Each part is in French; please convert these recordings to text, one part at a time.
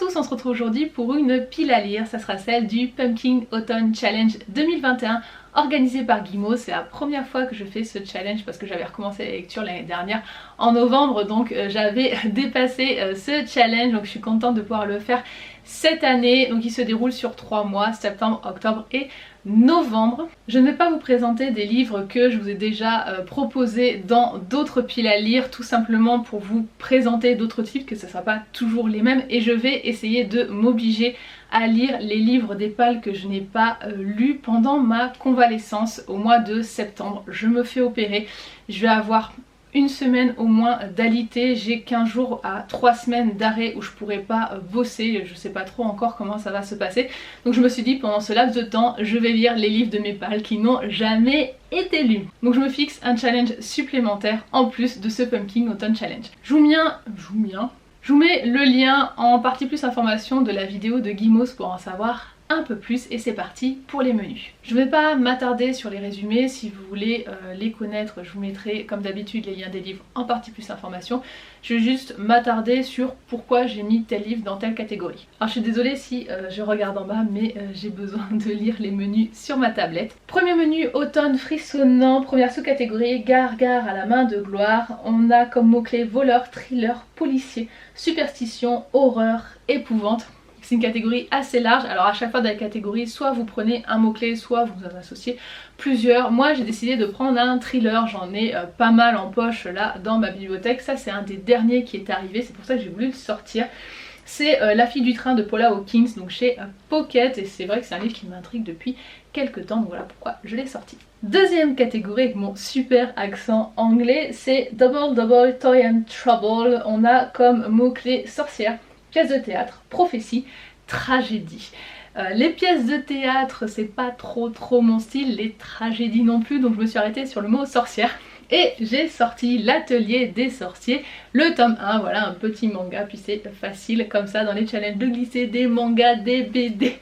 tous, on se retrouve aujourd'hui pour une pile à lire, ça sera celle du Pumpkin Autumn Challenge 2021 organisé par Guimauve. C'est la première fois que je fais ce challenge parce que j'avais recommencé la lecture l'année dernière en novembre, donc j'avais dépassé ce challenge, donc je suis contente de pouvoir le faire cette année. Donc il se déroule sur 3 mois, septembre, octobre et novembre. Je ne vais pas vous présenter des livres que je vous ai déjà proposés dans d'autres piles à lire, tout simplement pour vous présenter d'autres types, que ce ne sera pas toujours les mêmes, et je vais essayer de m'obliger à lire les livres des pales que je n'ai pas lus pendant ma convalescence au mois de septembre. Je me fais opérer, je vais avoir une semaine au moins d'alité, j'ai 15 jours à 3 semaines d'arrêt où je pourrai pas bosser, je sais pas trop encore comment ça va se passer. Donc je me suis dit pendant ce laps de temps, je vais lire les livres de mes pales qui n'ont jamais été lus. Donc je me fixe un challenge supplémentaire en plus de ce Pumpkin Autumn Challenge. Je vous mets le lien en partie plus information de la vidéo de Guimauve pour en savoir un peu plus, et c'est parti pour les menus. Je ne vais pas m'attarder sur les résumés, si vous voulez les connaître je vous mettrai comme d'habitude les liens des livres en partie plus information. Je vais juste m'attarder sur pourquoi j'ai mis tel livre dans telle catégorie. Alors je suis désolée si je regarde en bas, mais j'ai besoin de lire les menus sur ma tablette. Premier menu, automne frissonnant, première sous-catégorie, gare à la main de gloire. On a comme mots-clés voleur, thriller, policier, superstition, horreur, épouvante. C'est une catégorie assez large, alors à chaque fois dans la catégorie, soit vous prenez un mot-clé, soit vous en associez plusieurs. Moi j'ai décidé de prendre un thriller, j'en ai pas mal en poche là dans ma bibliothèque. Ça c'est un des derniers qui est arrivé, c'est pour ça que j'ai voulu le sortir. C'est La fille du train de Paula Hawkins, donc chez Pocket, et c'est vrai que c'est un livre qui m'intrigue depuis quelques temps, donc voilà pourquoi je l'ai sorti. Deuxième catégorie avec mon super accent anglais, c'est Double Toy and Trouble. On a comme mot-clé sorcière, pièce de théâtre, prophétie, tragédie. Les pièces de théâtre c'est pas trop mon style, les tragédies non plus, donc je me suis arrêtée sur le mot sorcière. Et j'ai sorti l'atelier des sorciers, le tome 1, voilà un petit manga, puis c'est facile comme ça dans les challenges de glisser des mangas, des BD.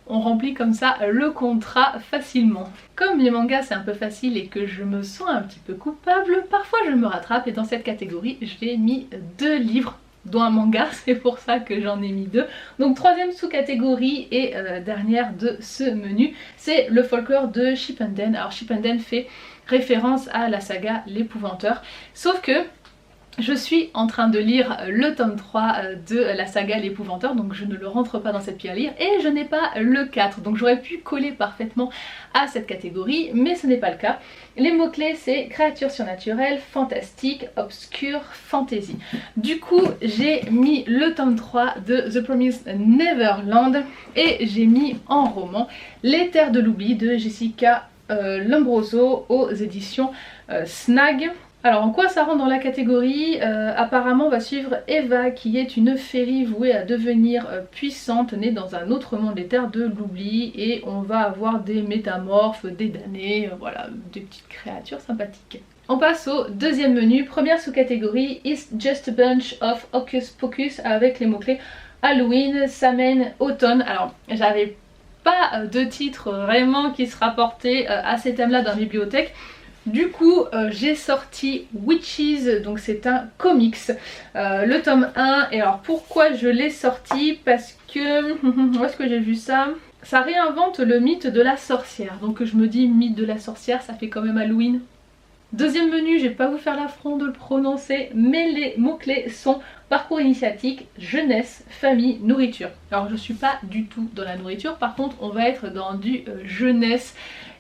On remplit comme ça le contrat facilement. Comme les mangas c'est un peu facile et que je me sens un petit peu coupable, parfois je me rattrape et dans cette catégorie j'ai mis 2 livres dont un manga, c'est pour ça que j'en ai mis 2. Donc troisième sous-catégorie et dernière de ce menu, c'est le folklore de Chip 'n Dale. Alors Chip 'n Dale fait référence à la saga L'Épouvanteur, sauf que je suis en train de lire le tome 3 de la saga L'Épouvanteur, donc je ne le rentre pas dans cette pile à lire, et je n'ai pas le 4, donc j'aurais pu coller parfaitement à cette catégorie, mais ce n'est pas le cas. Les mots-clés c'est créatures surnaturelles, fantastique, obscure, fantasy. Du coup j'ai mis le tome 3 de The Promised Neverland, et j'ai mis en roman Les Terres de l'Oubli de Jessica Lombroso aux éditions Snag. Alors en quoi ça rentre dans la catégorie? Apparemment on va suivre Eva qui est une fairy vouée à devenir puissante, née dans un autre monde, les terres de l'oubli, et on va avoir des métamorphes, des damnés, voilà, des petites créatures sympathiques. On passe au deuxième menu, première sous-catégorie, It's Just a Bunch of Hocus Pocus, avec les mots-clés Halloween, Samhain, automne. Alors j'avais pas de titre vraiment qui se rapportait à ces thèmes là dans la bibliothèque. Du coup j'ai sorti Witches, donc c'est un comics, le tome 1. Et alors pourquoi je l'ai sorti? Parce que, où est-ce que j'ai vu ça? Ça réinvente le mythe de la sorcière, donc je me dis mythe de la sorcière ça fait quand même Halloween. Deuxième menu, je vais pas vous faire l'affront de le prononcer, mais les mots-clés sont parcours initiatique, jeunesse, famille, nourriture. Alors je suis pas du tout dans la nourriture, par contre on va être dans du jeunesse.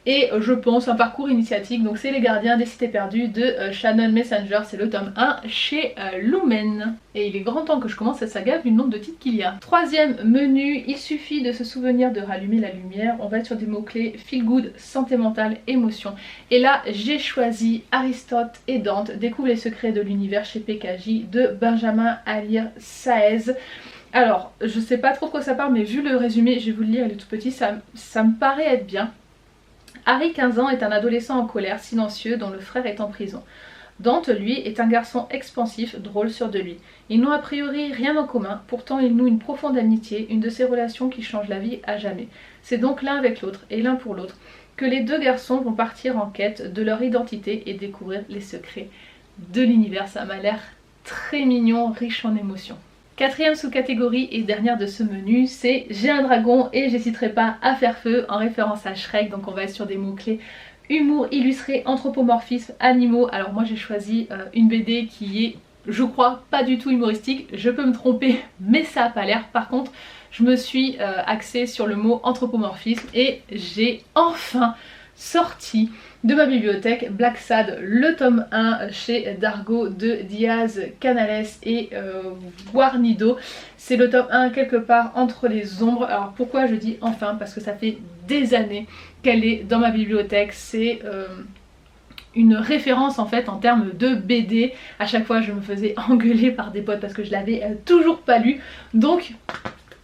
Et je pense un parcours initiatique, donc c'est Les Gardiens des Cités Perdues de Shannon Messenger, c'est le tome 1 chez Lumen. Et il est grand temps que je commence cette saga vu le nombre de titres qu'il y a. Troisième menu, il suffit de se souvenir de rallumer la lumière. On va être sur des mots-clés feel good, santé mentale, émotion. Et là j'ai choisi Aristote et Dante, découvre les secrets de l'univers chez PKJ de Benjamin Alir Saez. Alors je sais pas trop de quoi ça parle, mais vu le résumé, je vais vous le lire, il est tout petit, ça me paraît être bien. Harry, 15 ans, est un adolescent en colère, silencieux, dont le frère est en prison. Dante, lui, est un garçon expansif, drôle, sûr de lui. Ils n'ont a priori rien en commun, pourtant ils nouent une profonde amitié, une de ces relations qui changent la vie à jamais. C'est donc l'un avec l'autre, et l'un pour l'autre, que les deux garçons vont partir en quête de leur identité et découvrir les secrets de l'univers. Ça m'a l'air très mignon, riche en émotions. Quatrième sous-catégorie et dernière de ce menu, c'est j'ai un dragon et j'hésiterai pas à faire feu en référence à Shrek. Donc on va être sur des mots-clés humour, illustré, anthropomorphisme, animaux. Alors moi j'ai choisi une BD qui est, je crois, pas du tout humoristique. Je peux me tromper mais ça a pas l'air. Par contre je me suis axée sur le mot anthropomorphisme et j'ai enfin sorti de ma bibliothèque Black Sad, le tome 1 chez Dargo de Diaz Canales et Guarnido. C'est le tome 1 quelque part entre les ombres. Alors pourquoi je dis enfin? Parce que ça fait des années qu'elle est dans ma bibliothèque. C'est une référence en fait en termes de BD. À chaque fois je me faisais engueuler par des potes parce que je l'avais toujours pas lu. Donc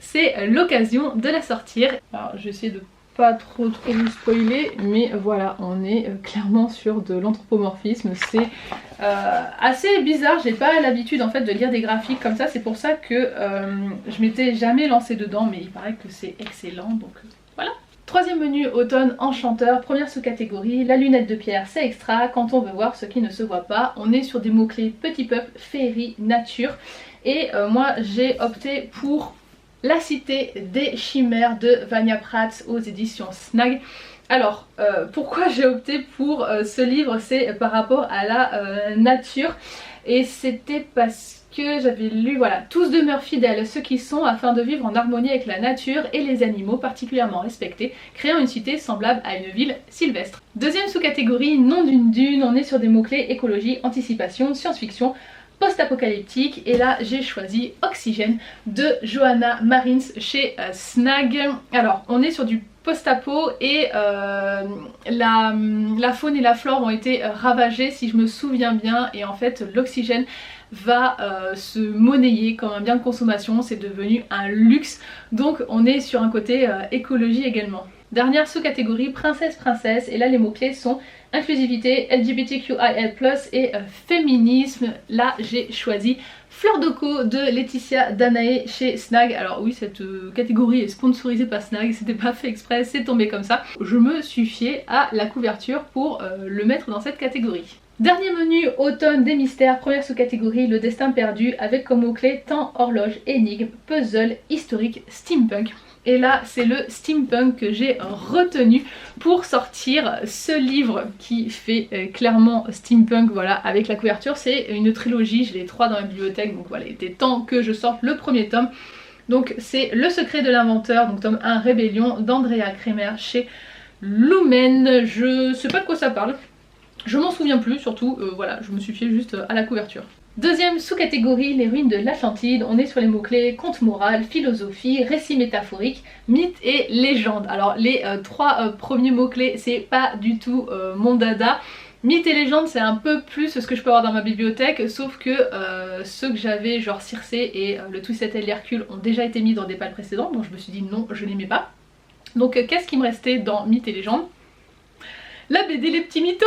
c'est l'occasion de la sortir. Alors je vais essayer de pas trop vous spoiler, mais voilà, on est clairement sur de l'anthropomorphisme. C'est assez bizarre, j'ai pas l'habitude en fait de lire des graphiques comme ça, c'est pour ça que je m'étais jamais lancée dedans, mais il paraît que c'est excellent, donc voilà. Troisième menu, automne enchanteur, première sous-catégorie, la lunette de pierre, c'est extra, quand on veut voir ce qui ne se voit pas. On est sur des mots-clés petit peuple, féerie, nature, et moi j'ai opté pour La Cité des Chimères de Vania Prats aux éditions Snag. Alors, pourquoi j'ai opté pour ce livre? C'est par rapport à la nature. Et c'était parce que j'avais lu, voilà, tous demeurent fidèles, ceux qui sont, afin de vivre en harmonie avec la nature et les animaux particulièrement respectés, créant une cité semblable à une ville sylvestre. Deuxième sous-catégorie, nom d'une dune, on est sur des mots-clés écologie, anticipation, science-fiction, post-apocalyptique, et là j'ai choisi Oxygène de Johanna Marins chez Snag. Alors on est sur du post-apo et la faune et la flore ont été ravagées si je me souviens bien, et en fait l'oxygène va se monnayer comme un bien de consommation, c'est devenu un luxe, donc on est sur un côté écologie également. Dernière sous-catégorie, princesse, et là les mots-clés sont inclusivité, LGBTQIA+, et féminisme. Là j'ai choisi Fleur de Co de Laetitia Danae chez Snag. Alors oui, cette catégorie est sponsorisée par Snag, c'était pas fait exprès, c'est tombé comme ça. Je me suis fiée à la couverture pour le mettre dans cette catégorie. Dernier menu, automne des mystères, première sous-catégorie, le destin perdu, avec comme mots-clés temps, horloge, énigme, puzzle, historique, steampunk. Et là c'est le steampunk que j'ai retenu pour sortir ce livre qui fait clairement steampunk, voilà, avec la couverture. C'est une trilogie, j'ai les 3 dans la bibliothèque, donc voilà, il était temps que je sorte le premier tome. Donc c'est Le secret de l'inventeur, donc tome 1 Rébellion d'Andrea Kremer chez Lumen. Je sais pas de quoi ça parle, je m'en souviens plus, surtout voilà, je me suis fiée juste à la couverture. Deuxième sous-catégorie, les ruines de l'Atlantide. On est sur les mots-clés conte moral, philosophie, récit métaphorique, mythe et légende. Alors les 3 premiers mots-clés, c'est pas du tout mon dada. Mythe et légende, c'est un peu plus ce que je peux avoir dans ma bibliothèque, sauf que ceux que j'avais, genre Circé et le Twisted Tale d'Hercule, ont déjà été mis dans des pales précédentes, donc je me suis dit non, je n'aimais pas. Donc qu'est-ce qui me restait dans mythe et légende? La BD Les Petits Mythos.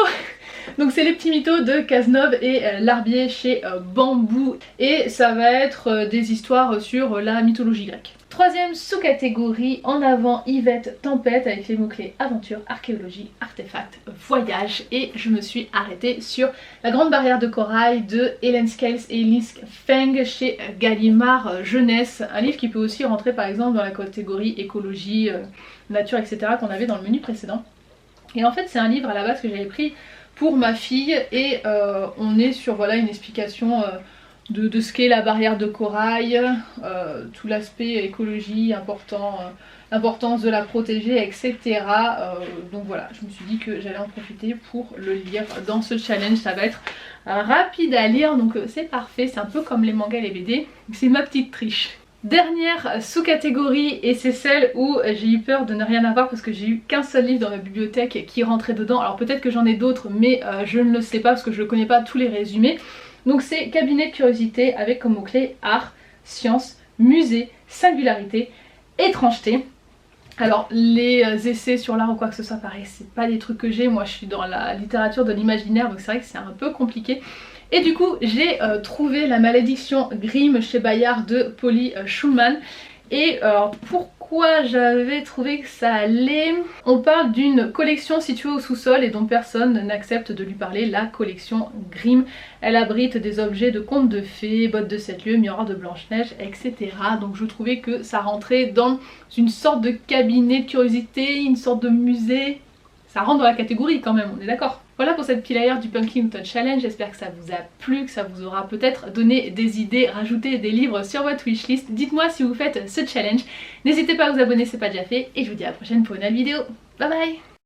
Donc c'est Les Petits Mythos de Cazeneuve et Larbier chez Bambou, et ça va être des histoires sur la mythologie grecque. Troisième sous-catégorie, en avant Yvette Tempête, avec les mots-clés aventure, archéologie, artefacts, voyage, et je me suis arrêtée sur La Grande Barrière de Corail de Hélène Scales et Lisk Feng chez Gallimard Jeunesse, un livre qui peut aussi rentrer par exemple dans la catégorie écologie, nature, etc. qu'on avait dans le menu précédent. Et en fait c'est un livre à la base que j'avais pris pour ma fille, et on est sur, voilà, une explication de ce qu'est la barrière de corail, tout l'aspect écologie important, l'importance de la protéger, etc. Donc voilà, je me suis dit que j'allais en profiter pour le lire dans ce challenge. Ça va être rapide à lire, donc c'est parfait, c'est un peu comme les mangas et les BD, c'est ma petite triche. Dernière sous-catégorie, et c'est celle où j'ai eu peur de ne rien avoir parce que j'ai eu qu'un seul livre dans ma bibliothèque qui rentrait dedans. Alors peut-être que j'en ai d'autres, mais je ne le sais pas parce que je ne connais pas tous les résumés. Donc c'est Cabinet de curiosité avec comme mots-clés art, science, musée, singularité, étrangeté. Alors les essais sur l'art ou quoi que ce soit, pareil, c'est pas des trucs que j'ai. Moi je suis dans la littérature de l'imaginaire, donc c'est vrai que c'est un peu compliqué. Et du coup j'ai trouvé La Malédiction Grimm chez Bayard de Polly Schulman. Et pourquoi quoi j'avais trouvé que ça allait. On parle d'une collection située au sous-sol et dont personne n'accepte de lui parler, la collection Grimm. Elle abrite des objets de contes de fées, bottes de 7 lieues, miroirs de Blanche-Neige, etc. Donc je trouvais que ça rentrait dans une sorte de cabinet de curiosité, une sorte de musée. Ça rentre dans la catégorie quand même, on est d'accord. Voilà pour cette pile à air du Pumpkin Autumn Challenge, j'espère que ça vous a plu, que ça vous aura peut-être donné des idées, rajouté des livres sur votre wishlist. Dites-moi si vous faites ce challenge, n'hésitez pas à vous abonner si ce n'est pas déjà fait, et je vous dis à la prochaine pour une nouvelle vidéo. Bye bye.